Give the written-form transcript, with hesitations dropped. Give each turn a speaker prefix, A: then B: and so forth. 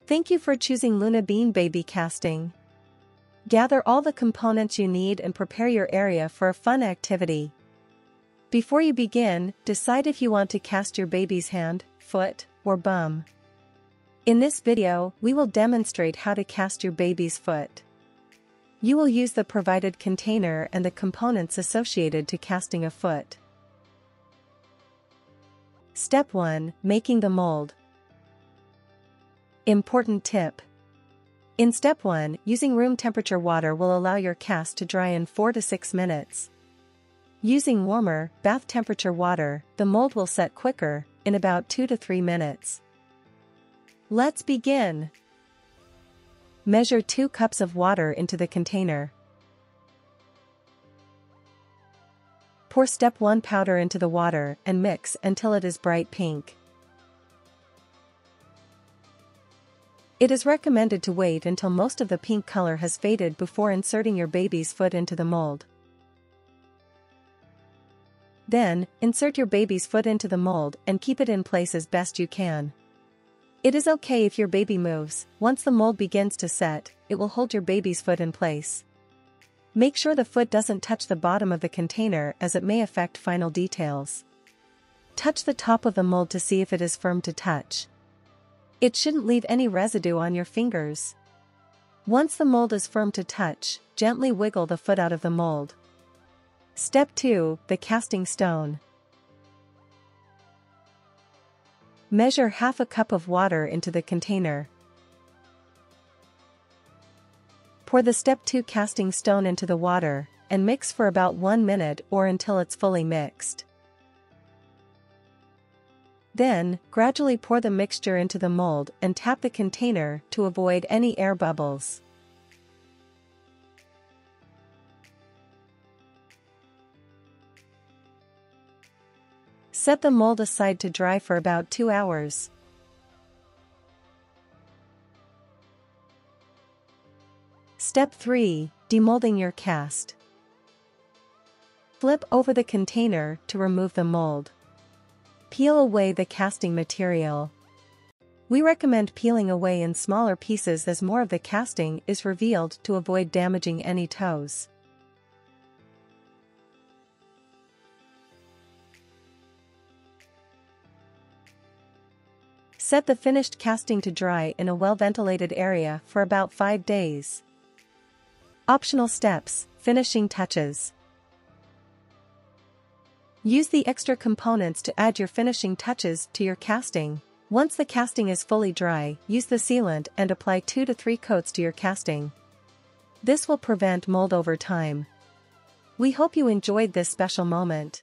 A: Thank you for choosing Luna Bean Baby Casting. Gather all the components you need and prepare your area for a fun activity. Before you begin, decide if you want to cast your baby's hand, foot, or bum. In this video, we will demonstrate how to cast your baby's foot. You will use the provided container and the components associated to casting a foot. Step 1. Making the mold. Important tip. In Step 1, using room temperature water will allow your cast to dry in 4 to 6 minutes. Using warmer, bath temperature water, the mold will set quicker, in about 2 to 3 minutes. Let's begin. Measure 2 cups of water into the container. Pour Step 1 powder into the water and mix until it is bright pink. It is recommended to wait until most of the pink color has faded before inserting your baby's foot into the mold. Then, insert your baby's foot into the mold and keep it in place as best you can. It is okay if your baby moves. Once the mold begins to set, it will hold your baby's foot in place. Make sure the foot doesn't touch the bottom of the container as it may affect final details. Touch the top of the mold to see if it is firm to touch. It shouldn't leave any residue on your fingers. Once the mold is firm to touch, gently wiggle the foot out of the mold. Step 2. The casting stone. Measure half a cup of water into the container. Pour the Step 2 casting stone into the water, and mix for about 1 minute or until it's fully mixed. Then, gradually pour the mixture into the mold and tap the container to avoid any air bubbles. Set the mold aside to dry for about 2 hours. Step 3. Demolding your cast. Flip over the container to remove the mold. Peel away the casting material. We recommend peeling away in smaller pieces as more of the casting is revealed to avoid damaging any toes. Set the finished casting to dry in a well-ventilated area for about 5 days. Optional steps, finishing touches. Use the extra components to add your finishing touches to your casting. Once the casting is fully dry, use the sealant and apply 2 to 3 coats to your casting. This will prevent mold over time. We hope you enjoyed this special moment.